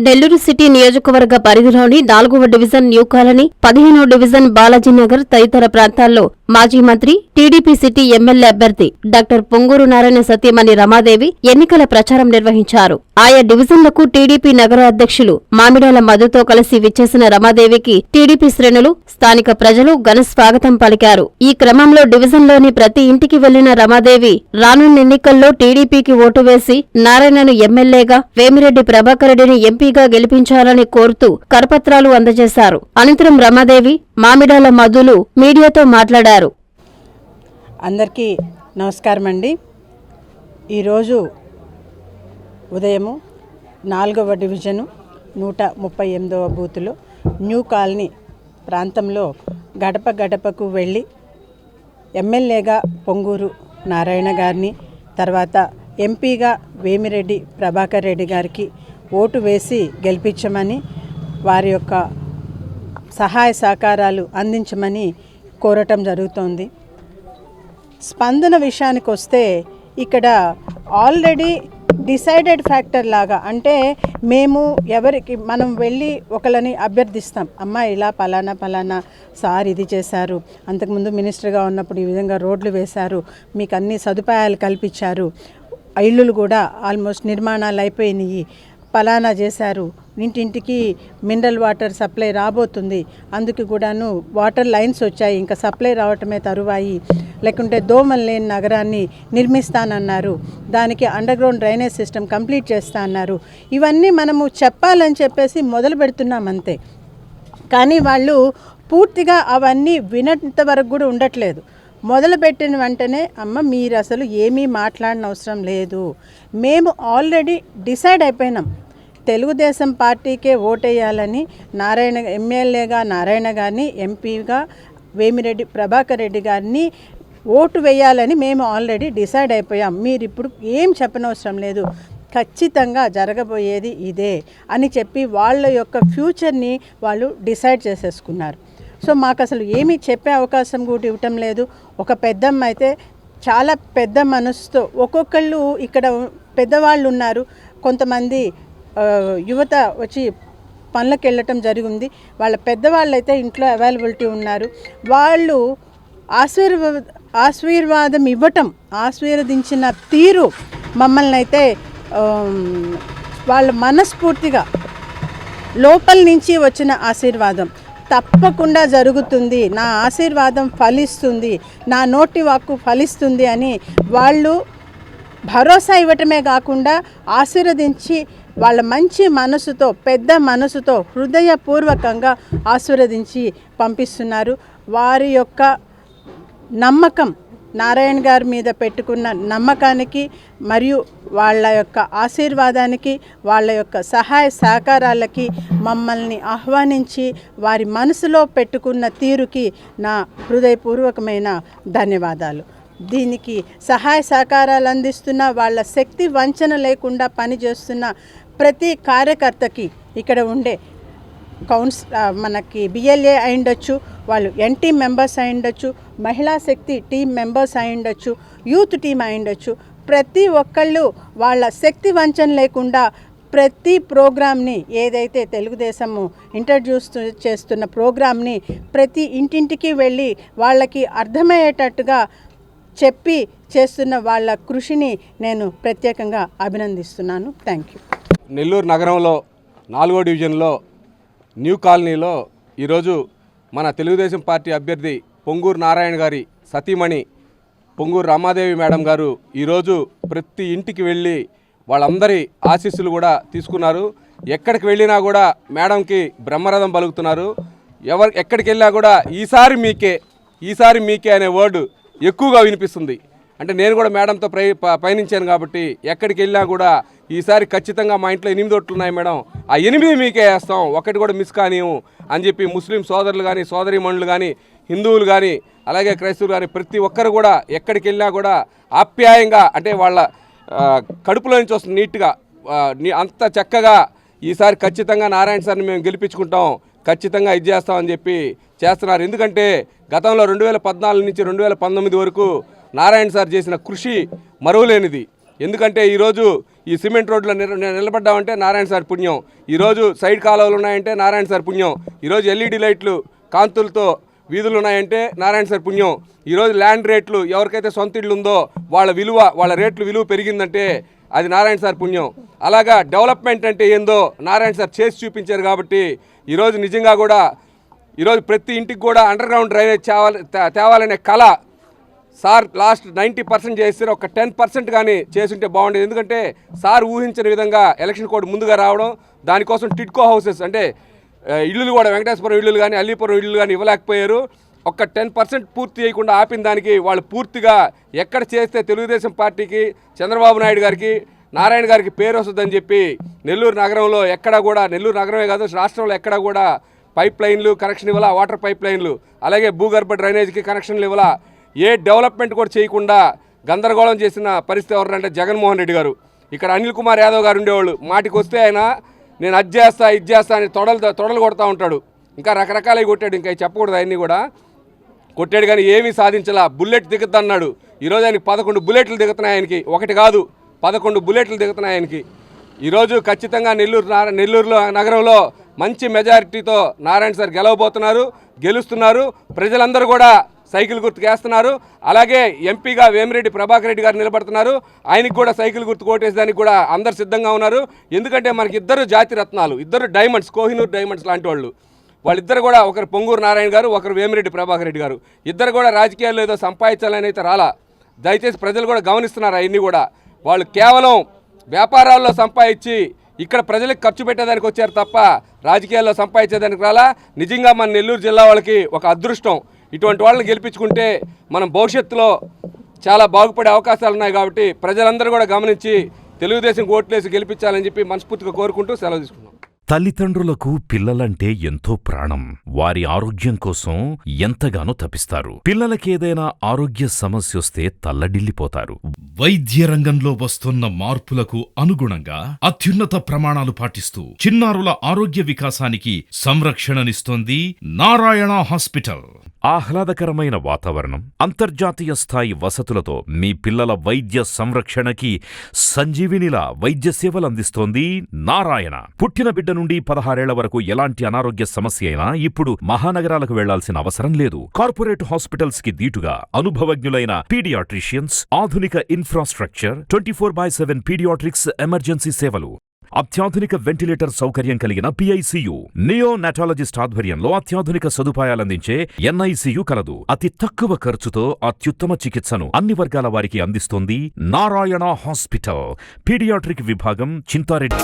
Nellore city నియోజకవర్గ పరిధిలోని 4వ డివిజన్ న్యూ కాలనీ, 15వ డివిజన్ బాలాజీనగర్ తదితర ప్రాంతాల్లో మాజీ మంత్రి, టీడీపీ సిటీ ఎమ్మెల్యే అభ్యర్థి డాక్టర్ పొంగూరు నారాయణ సతీమణి రమాదేవి ఎన్నికల ప్రచారం నిర్వహించారు. ఆయా డివిజన్లకు టీడీపీ నగర అధ్యక్షులు మామిడాల మధుతో కలిసి విచ్చేసిన రమాదేవికి టీడీపీ శ్రేణులు, స్థానిక ప్రజలు ఘన స్వాగతం పలికారు. ఈ క్రమంలో డివిజన్లోని ప్రతి ఇంటికి వెళ్లిన రమాదేవి రానున్న ఎన్నికల్లో టీడీపీకి ఓటు వేసి నారాయణను ఎమ్మెల్యేగా, వేమిరెడ్డి ప్రభాకర్ రెడ్డిని ఎంపీగా గెలిపించాలని కోరుతూ కరపత్రాలు అందజేశారు. అనంతరం రమాదేవి, మామిడాల మధులు మీడియాతో మాట్లాడారు. అందరికీ నమస్కారం అండి. ఈరోజు ఉదయము 4వ డివిజను 138వ బూతులో న్యూ కాలనీ ప్రాంతంలో గడప గడపకు వెళ్ళి ఎమ్మెల్యేగా పొంగూరు నారాయణ గారిని, తర్వాత ఎంపీగా వేమిరెడ్డి ప్రభాకర్ రెడ్డి గారికి ఓటు వేసి గెలిపించమని, వారి యొక్క సహాయ సహకారాలు అందించమని కోరటం జరుగుతోంది. స్పందన విషయానికి వస్తే ఇక్కడ ఆల్రెడీ డిసైడెడ్ ఫ్యాక్టర్ లాగా, అంటే మనం వెళ్ళి ఒకళ్ళని అభ్యర్థిస్తాం, అమ్మ ఇలా పలానా సార్ ఇది చేశారు, అంతకుముందు మినిస్టర్గా ఉన్నప్పుడు ఈ విధంగా రోడ్లు వేశారు, మీకు అన్ని సదుపాయాలు కల్పించారు, ఇళ్ళు కూడా ఆల్మోస్ట్ నిర్మాణాలు అయిపోయినాయి, పలానా చేశారు, ఇంటింటికి మినరల్ వాటర్ సప్లై రాబోతుంది, అందుకు కూడాను వాటర్ లైన్స్ వచ్చాయి, ఇంకా సప్లై రావటమే తరువాయి, లేకుంటే దోమలు లేని నగరాన్ని నిర్మిస్తానన్నారు, దానికి under ground drainage system complete చేస్తా అన్నారు. ఇవన్నీ మనము చెప్పాలని చెప్పేసి మొదలు పెడుతున్నాం అంతే. కానీ వాళ్ళు పూర్తిగా అవన్నీ వినంత వరకు కూడా ఉండట్లేదు. మొదలుపెట్టిన వెంటనే అమ్మ మీరు అసలు ఏమీ మాట్లాడిన అవసరం లేదు, మేము ఆల్రెడీ డిసైడ్ అయిపోయినాం, తెలుగుదేశం పార్టీకే ఓటేయాలని, ఎమ్మెల్యేగా నారాయణ గారిని, ఎంపీగా వేమిరెడ్డి ప్రభాకర్ రెడ్డి గారిని ఓటు వేయాలని మేము ఆల్రెడీ డిసైడ్ అయిపోయాం, మీరు ఇప్పుడు ఏం చెప్పనవసరం లేదు, ఖచ్చితంగా జరగబోయేది ఇదే అని చెప్పి వాళ్ళ యొక్క ఫ్యూచర్ని వాళ్ళు డిసైడ్ చేసేసుకున్నారు. సో మాకు అసలు ఏమీ చెప్పే అవకాశం కూడా ఇవ్వటం లేదు. ఒక పెద్దమ్మ అయితే చాలా పెద్ద మనసుతో, ఒక్కొక్కళ్ళు ఇక్కడ పెద్దవాళ్ళు ఉన్నారు, కొంతమంది యువత వచ్చి పనులకు వెళ్ళటం జరిగింది, వాళ్ళ పెద్దవాళ్ళు అయితే ఇంట్లో అవైలబిలిటీ ఉన్నారు, వాళ్ళు ఆశీర్వాదం ఇవ్వటం, ఆశీర్వదించిన తీరు మమ్మల్ని అయితే వాళ్ళ మనస్ఫూర్తిగా లోపల నుంచి వచ్చిన ఆశీర్వాదం తప్పకుండా జరుగుతుంది, నా ఆశీర్వాదం ఫలిస్తుంది, నా నోటి వాక్కు ఫలిస్తుంది అని వాళ్ళు భరోసా ఇవ్వటమే కాకుండా ఆశీర్వదించి వాళ్ళ మంచి మనసుతో, పెద్ద మనసుతో, హృదయపూర్వకంగా ఆశీర్వదించి పంపిస్తున్నారు. వారి యొక్క నమ్మకం, నారాయణ గారి మీద పెట్టుకున్న నమ్మకానికి మరియు వాళ్ళ యొక్క ఆశీర్వాదానికి, వాళ్ళ యొక్క సహాయ సహకారాలకి మమ్మల్ని ఆహ్వానించి వారి మనసులో పెట్టుకున్న తీరుకి నా హృదయపూర్వకమైన ధన్యవాదాలు. దీనికి సహాయ సహకారాలు అందిస్తున్న, వాళ్ళ శక్తి వంచన లేకుండా పనిచేస్తున్న ప్రతి కార్యకర్తకి, ఇక్కడ ఉండే మనకి బిఎల్ఏ అయి ఉండొచ్చు, వాళ్ళు ఎన్టీ మెంబర్స్ అయి ఉండొచ్చు, మహిళా శక్తి టీం మెంబర్స్ అయి ఉండొచ్చు, యూత్ టీం అయి ఉండొచ్చు, ప్రతి ఒక్కళ్ళు వాళ్ళ శక్తి వంచన లేకుండా ప్రతి ప్రోగ్రామ్ని, ఏదైతే తెలుగుదేశము ఇంట్రడ్యూస్ చేస్తున్న ప్రోగ్రామ్ని ప్రతి ఇంటింటికి వెళ్ళి వాళ్ళకి అర్థమయ్యేటట్టుగా చెప్పి చేస్తున్న వాళ్ళ కృషిని నేను ప్రత్యేకంగా అభినందిస్తున్నాను. Thank you. నెల్లూరు నగరంలో 4వ డివిజన్లో న్యూ కాలనీలో ఈరోజు మన తెలుగుదేశం పార్టీ అభ్యర్థి పొంగూరు నారాయణ గారి సతీమణి పొంగూరు రమాదేవి మేడం గారు ఈరోజు ప్రతి ఇంటికి వెళ్ళి వాళ్ళందరి ఆశీస్సులు కూడా తీసుకున్నారు. ఎక్కడికి వెళ్ళినా కూడా మేడంకి బ్రహ్మరథం పలుకుతున్నారు. ఎక్కడికి వెళ్ళినా కూడా ఈసారి మీకే అనే వర్డ్ ఎక్కువగా వినిపిస్తుంది. అంటే నేను కూడా మేడంతో పయనించాను కాబట్టి ఎక్కడికి వెళ్ళినా కూడా ఈసారి ఖచ్చితంగా మా ఇంట్లో 8 ఓట్లు ఉన్నాయి మేడం, ఆ 8 మీకే వేస్తాం, ఒకటి కూడా మిస్ కానివ్వు అని చెప్పి ముస్లిం సోదరులు కానీ, సోదరీమణులు కానీ, హిందువులు కానీ, అలాగే క్రైస్తవులు కానీ ప్రతి ఒక్కరు కూడా ఎక్కడికి వెళ్ళినా కూడా ఆప్యాయంగా, అంటే వాళ్ళ కడుపులో నుంచి వస్తుంది నీట్గా, అంత చక్కగా ఈసారి ఖచ్చితంగా నారాయణ సార్ని మేము గెలిపించుకుంటాం, ఖచ్చితంగా ఇది చేస్తామని చెప్పి చేస్తున్నారు. ఎందుకంటే గతంలో 2014 నుంచి 2019 వరకు నారాయణ సార్ చేసిన కృషి మరువలేనిది. ఎందుకంటే ఈరోజు ఈ సిమెంట్ రోడ్లో నిలబడ్డామంటే నారాయణ సార్ పుణ్యం. ఈరోజు సైడ్ కాలువలు ఉన్నాయంటే నారాయణ సార్ పుణ్యం. ఈరోజు ఎల్ఈడి లైట్లు కాంతులతో వీధులు ఉన్నాయంటే నారాయణ సార్ పుణ్యం. ఈరోజు ల్యాండ్ రేట్లు ఎవరికైతే సొంత ఇళ్ళు ఉందో వాళ్ళ రేట్లు విలువ పెరిగిందంటే అది నారాయణ సార్ పుణ్యం. అలాగా డెవలప్మెంట్ అంటే ఏందో నారాయణ సార్ చేసి చూపించారు. కాబట్టి ఈరోజు నిజంగా కూడా ఈరోజు ప్రతి ఇంటికి కూడా అండర్ గ్రౌండ్ డ్రైనేజ్ తేవాలనే కళ సార్ లాస్ట్ 90% చేస్తే ఒక 10% కానీ చేసుంటే బాగుండేది. ఎందుకంటే సార్ ఊహించిన విధంగా ఎలక్షన్ కోడ్ ముందుగా రావడం, దానికోసం టిడ్కో హౌసెస్ అంటే ఇళ్ళు కూడా వెంకటేశ్వరం ఇళ్ళు కానీ అల్లీపురం ఇళ్ళు కానీ ఇవ్వలేకపోయారు. ఒక 10% పూర్తి చేయకుండా ఆపిన దానికి వాళ్ళు పూర్తిగా ఎక్కడ చేస్తే తెలుగుదేశం పార్టీకి, చంద్రబాబు నాయుడు గారికి, నారాయణ గారికి పేరు వస్తుందని చెప్పి నెల్లూరు నగరంలో ఎక్కడా కూడా, నెల్లూరు నగరమే కాదు రాష్ట్రంలో ఎక్కడా కూడా పైప్ లైన్లు కనెక్షన్ ఇవ్వాలా, వాటర్ పైప్ లైన్లు, అలాగే భూగర్భ డ్రైనేజ్కి కనెక్షన్లు ఇవ్వాలా, ఏ డెవలప్మెంట్ కూడా చేయకుండా గందరగోళం చేసిన పరిస్థితి ఎవరంటే జగన్మోహన్ రెడ్డి గారు. ఇక్కడ అనిల్ కుమార్ యాదవ్ గారు ఉండేవాళ్ళు, మాటికి వస్తే ఆయన నేను అది చేస్తా ఇది చేస్తా అని తొడలు కొడతా ఉంటాడు. ఇంకా రకరకాలవి కొట్టాడు, ఇంకా చెప్పకూడదు అవన్నీ కూడా కొట్టాడు కానీ ఏమీ సాధించలా. బుల్లెట్ దిగుద్దన్నాడు, ఈరోజు ఆయనకి 11 బుల్లెట్లు దిగుతున్నాయి. ఆయనకి ఒకటి కాదు 11 బుల్లెట్లు దిగుతున్నాయి ఆయనకి. ఈరోజు ఖచ్చితంగా నెల్లూరులో నగరంలో మంచి మెజారిటీతో నారాయణ సార్ గెలుస్తున్నారు. ప్రజలందరూ కూడా సైకిల్ గుర్తుకు వేస్తున్నారు. అలాగే ఎంపీగా వేమిరెడ్డి ప్రభాకర్ రెడ్డి గారు నిలబడుతున్నారు. ఆయనకి కూడా సైకిల్ గుర్తు కోటేసేదానికి కూడా అందరు సిద్ధంగా ఉన్నారు. ఎందుకంటే మనకి ఇద్దరు జాతి రత్నాలు, ఇద్దరు డైమండ్స్, కోహినూర్ డైమండ్స్ లాంటి వాళ్ళిద్దరు కూడా, ఒకరు పొంగూరు నారాయణ గారు, ఒకరు వేమిరెడ్డి ప్రభాకర్ రెడ్డి గారు. ఇద్దరు కూడా రాజకీయాల్లో ఏదో సంపాదించాలని అయితే రాలా. దయచేసి ప్రజలు కూడా గమనిస్తున్నారు. అవన్నీ కూడా వాళ్ళు కేవలం వ్యాపారాల్లో సంపాదించి ఇక్కడ ప్రజలకు ఖర్చు పెట్టేదానికి వచ్చారు తప్ప రాజకీయాల్లో సంపాదించేదానికి రాలా. నిజంగా మన నెల్లూరు జిల్లా వాళ్ళకి ఒక అదృష్టం. ఇటువంటి వాళ్ళని గెలిపించుకుంటే మనం భవిష్యత్తులో చాలా బాగుపడే అవకాశాలు ఉన్నాయి. కాబట్టి ప్రజలందరూ కూడా గమనించి తెలుగుదేశం ఓట్లేసి గెలిపించాలని చెప్పి మనస్ఫూర్తిగా కోరుకుంటూ సెలవు తీసుకున్నాం. తల్లిదండ్రులకు పిల్లలంటే ఎంతో ప్రాణం. వారి ఆరోగ్యం కోసం ఎంతగానో తపిస్తారు. పిల్లలకేదైనా ఆరోగ్య సమస్యొస్తే తల్లడిల్లిపోతారు. వైద్య రంగంలో వస్తున్న మార్పులకు అనుగుణంగా అత్యున్నత ప్రమాణాలు పాటిస్తూ చిన్నారుల ఆరోగ్య వికాసానికి సంరక్షణనిస్తోంది నారాయణ హాస్పిటల్. ఆహ్లాదకరమైన వాతావరణం, అంతర్జాతీయ స్థాయి వసతులతో మీ పిల్లల వైద్య సంరక్షణకి సంజీవినిలా వైద్య సేవలందిస్తోంది నారాయణ. పుట్టిన బిడ్డ నుండి 16 ఏళ్ల వరకు ఎలాంటి అనారోగ్య సమస్య అయినా ఇప్పుడు మహానగరాలకు వెళ్లాల్సిన అవసరం లేదు. కార్పొరేట్ హాస్పిటల్స్ కి దీటుగా అనుభవజ్ఞులైన పీడియాట్రిషియన్స్, ఆధునిక ఇన్ఫ్రాస్ట్రక్చర్, 24/7 పీడియాట్రిక్స్ ఎమర్జెన్సీ సేవలు, అత్యాధునిక వెంటిలేటర్ సౌకర్యం కలిగిన పిఐసియు, నియోనాటాలజిస్ట్ ఆధ్వర్యంలో అత్యాధునిక సదుపాయాలందించే ఎన్ఐసియు కలదు. అతి తక్కువ ఖర్చుతో అత్యుత్తమ చికిత్సను అన్ని వర్గాల వారికి అందిస్తోంది నారాయణ హాస్పిటల్. పీడియాట్రిక్ విభాగం, చింతారెడ్డి.